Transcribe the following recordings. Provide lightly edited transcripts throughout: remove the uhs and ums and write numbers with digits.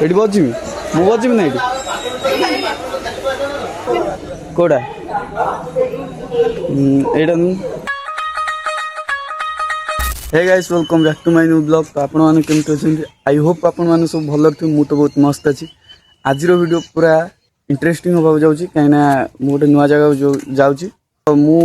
ଏଠି ବସିବି ମୁଁ ବସିବି ନା ଏଠି କୋଉଟା ଏଇଟା hey guys welcome back to my new blog. तो आपण मैंने केमती अच्छे आई होप आपण मैंने सब भल थे मु तो बहुत मस्त अच्छी। आज वीडियो पूरा इंटरेस्टिंग होगा जाऊँगी कहीं गोटे नुआ जगह जाऊँगी तो मु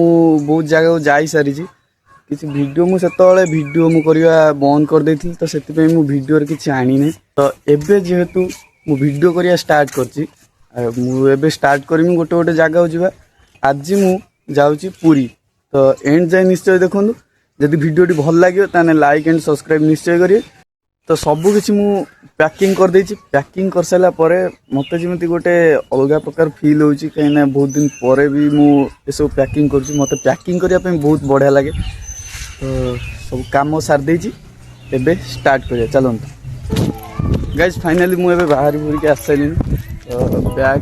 बहुत जगह जा सारी किसी वीडियो मुझे वीडियो मुझे बंद कर देती तो से वीडियो किसी आनी ना तो एबे जेहेतु मु वीडियो करिया स्टार्ट करछि स्टार्ट करमी गोटे गोटे जगह जावा। आज मु जाऊँगी पुरी तो एंड जाए निश्चय देखूँ जदि वीडियोटी भल लगे ताने लाइक एंड सब्सक्राइब निश्चय करिए। तो सबू किसी मु पैकिंग कर देछि पैकिंग कर सारा परे मते जेमति गोटे अलग प्रकार फील होछि कहीं बहुत दिन पर भी मु ए सब पैकिंग करछि मते पैकिंग करिया पे बहुत बढ़िया लगे। तो सब काम सार देछि एबे स्टार्ट करिया चलंतु गाइस। फाइनली मु एबे बाहर बुरी के आसलिन तो बैग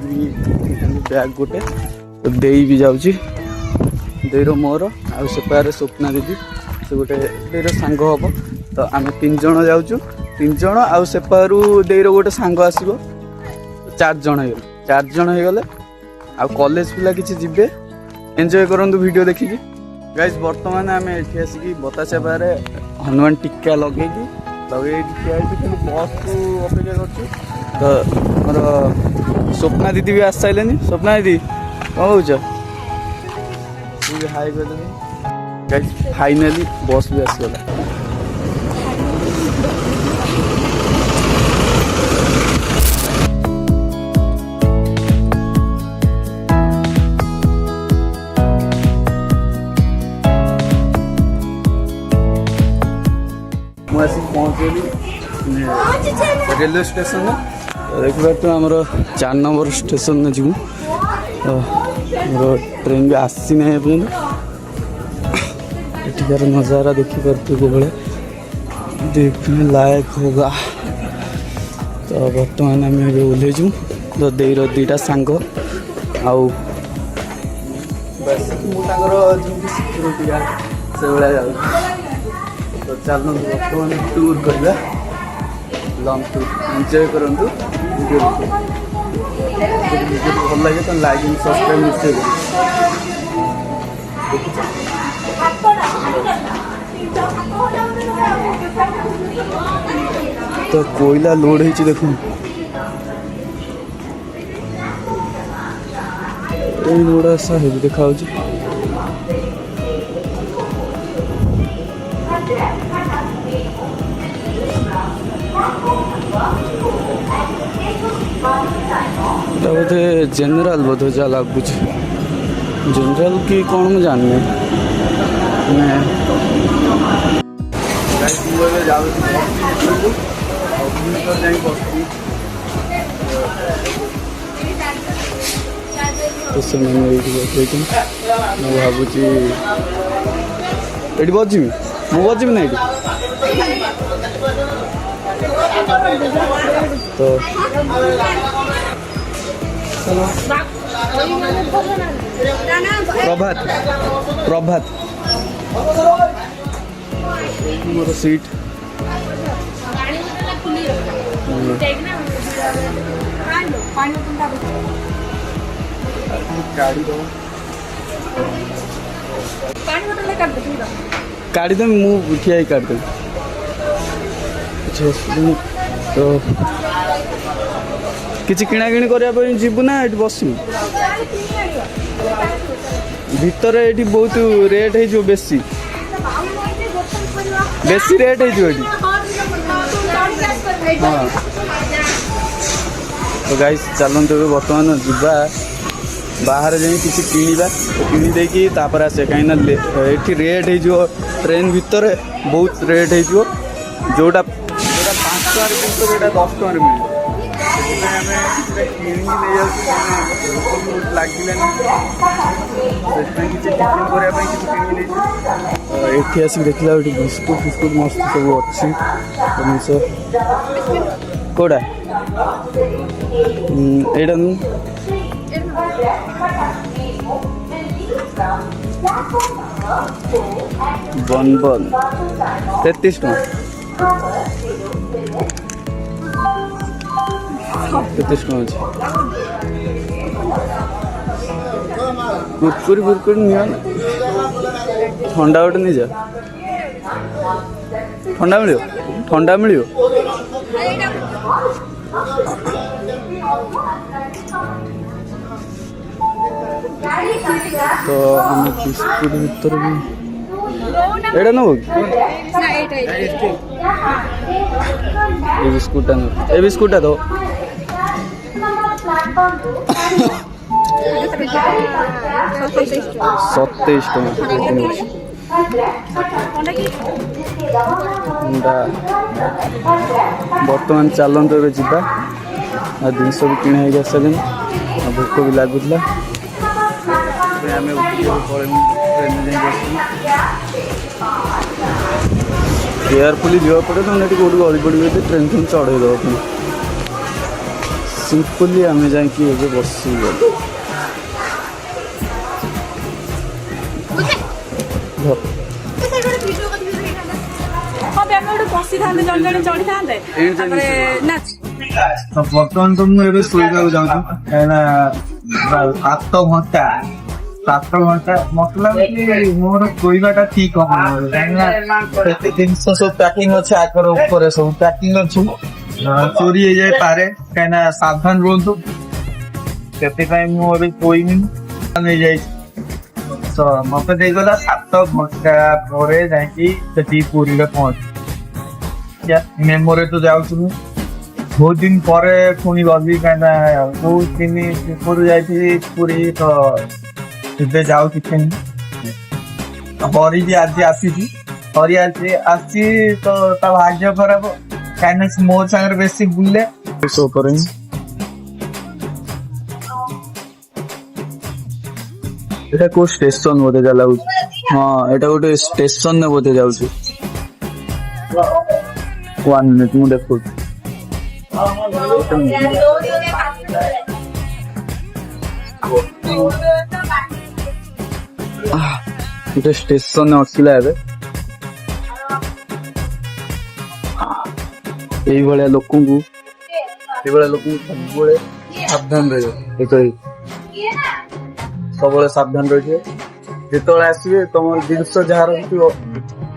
गोटे तो देई भी जाउछि देईरो मोर आ सेपारे स्वप्ना दीदी से गोटे देईर सांग हम तो आम 3 जण जाऊँ 3 जण आउ सेपारू देईर गोटे सांग आसो 4 जण हो गले आ कॉलेज पिला किसी जीवे एंजॉय करंतु वीडियो देखिकी। गाइस बर्तमान आम एठी आसिकी बतासे बारे हनुमान टिक्का लगे बस को अपेक्षा कर तो मोर स्वप्ना दीदी भी आस सारे। स्वप्ना दीदी कौन कौच हाई कर फाइनाली बस भी आसगला। मुझे पहुँचली रेलवे स्टेशन देखा तो आमर 4 नंबर स्टेशन जीवु तो मोर ट्रेन भी आसी ना एठिकार नज़ारा देखिपे बेले देखने लायक होगा। तो बर्तमान आम ओह्लैचु तो देर 2टा सांग आउ सिक्यूरीटी गार्ड से भाया जाऊँ तो चलो बर्तमान टूर करवा लंग टूर एंजॉय करूँ वीडियो भल लगे तो लाइक एंड सब्सक्राइब निश्चय तो कोयला लोड हो देख रोड ऐसा है देखा बोधे जनरल बोधे जा लगुच जनरल की कौन मुझे जानने तो से मैंने भावुची ये बजी मु बजी ना तो प्रभात प्रभात मोर सीट काढ़ी दे मु ठिया काढ़ दे तो किसी किना किणी करने जीवु ना ये बस भितर ये बहुत रेट हो बेसी बेसी रेट हो हाँ तो गाइस चलते बर्तमान जावा बाहर जाए किसी किणवा किणी देकी तापर आसे कहीं रेट हो ट्रेन भितर बहुत रेट हो जोटा 5 टकर जिन 10 टकर मिले एठी आसिक देखला बिस्कुट फिस्कुट मस्त सब अच्छी कौटा बन बन 33 टका କେତେ ଟଙ୍କା ଅଛି କୁରକୁରି ଫୁରକୁରି ନିଅ ନା ଥଣ୍ଡା ଗୋଟେ ନେଇଯା ଥଣ୍ଡା ମିଳିବ ତ ଆମେ ବିସ୍କୁଟ ଭିତରେ ବି ଏଇଟା ନେବ ବିସ୍କୁଟଟା ନେବ ଏ ବିସ୍କୁଟଟା ଦବ 27 ଟଙ୍କା ବର୍ତ୍ତମାନ ଚାଲନ୍ତୁ ଏବେ ଯିବା ଆଉ ଜିନିଷ ବି କିଣା ହେଇକି ଆସିସାରିଲେଣି ଆଉ ଭୋକ ବି ଲାଗୁଥିଲା ଆମେ କେୟାରଫୁଲି ଯିବାକୁ ପଡ଼େ ନହେଲେ ଏଠି କେଉଁଠି ଗଳି ପଡ଼ିବେ ଟ୍ରେନ୍ ଫେନ୍ ଚଢ଼େଇ ଦେବ ପୁଣି ସିମ୍ପଲି ଆମେ ଯାଇକି ଏବେ ବସିଗଲୁ ବର୍ତ୍ତମାନ ତ ମୁଁ ଏବେ ଶୋଇବାକୁ ଯାଉଛି କାହିଁକିନା 7 ଘଣ୍ଟା ମତେ ଲାଗୁଛି ମୋର ଶୋଇବାଟା ଠିକ ହବ କାହିଁକିନା କେତେ ଜିନିଷ ସବୁ ପ୍ୟାକିଂ ଅଛି ଆଗର ଉପରେ ସବୁ ପ୍ୟାକିଂ ଅଛି ଚୋରି ହେଇଯାଇପାରେ କାହିଁକିନା ସାବଧାନ ରୁହନ୍ତୁ ସେଥିପାଇଁ ମୁଁ ଏବେ ଶୋଇନି ନେଇଯାଇଛି ତ ମତେ ଦେଇଗଲା 7 ଘଣ୍ଟା ପରେ ଯାଇକି ସେଠି ପୁରୀରେ ପହଞ୍ଚି ମେମୋରେ ତ ଯାଉଛି ମୁଁ ବହୁତ ଦିନ ପରେ ପୁଣି ଗଲି କାହିଁକିନା ବହୁତ ଦିନ ପୂର୍ବରୁ ଯାଇଥିଲି ପୁରୀ ତ ଏବେ ଯାଉଛି ହରି ବି ଆଜି ଆସିଛି ହରି ଆଜି ଆସିଛି ତ ତା ଭାଗ୍ୟ ଖରାପ କାହିଁକିନା ମୋ ସାଙ୍ଗରେ ବେଶୀ ବୁଲେ ଉପରେ এটা কোন স্টেশন বোধে যা লাগুଛି ହଁ এটা ଗୋଟେ ଷ୍ଟେସନରେ ବୋଧେ ଯାଉଛି 1 ମିନିଟ୍ ମୁଁ ଦେଖୁଛି ଗୋଟେ ଷ୍ଟେସନରେ ଆସିଲା ଏବେ ଏଇଭଳିଆ ଲୋକଙ୍କୁ ସବୁବେଳେ ସାବଧାନ ରହିବ ସବୁବେଳେ ସାବଧାନ ରହିଥିବେ ଯେତେବେଳେ ଆସିବେ ତମର ଜିନିଷ ଯାହା ରହୁଥିବ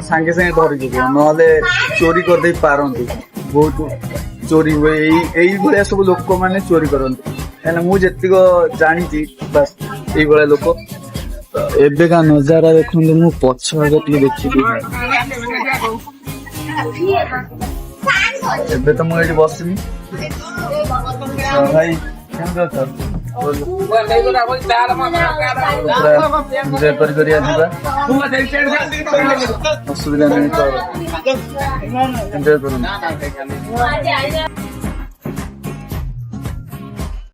ସାଙ୍ଗେ ସାଙ୍ଗେ ଧରିଯିବ ନହେଲେ ଚୋରି କରିଦେଇ ପାରନ୍ତି ବହୁତ ଚୋରି ହୁଏ ଏଇଭଳିଆ ସବୁ ଲୋକମାନେ ଚୋରି କରନ୍ତି କାହିଁକିନା ମୁଁ ଯେତିକ ଜାଣିଛି ବାସ୍ ଏଇଭଳିଆ ଲୋକ ଏବେକା ନଜାରା ଦେଖନ୍ତୁ ମୁଁ ପଛ ଆଗ ଟିକେ ଦେଖିବି ଏବେ ତ ମୁଁ ଏଇଠି ବସିନି ଭାଇ କେମିତି ଅଛ କରିବା ଯିବା ଅସୁବିଧା ନାହିଁ ତ ଏନ୍ଜୟ କରନ୍ତୁ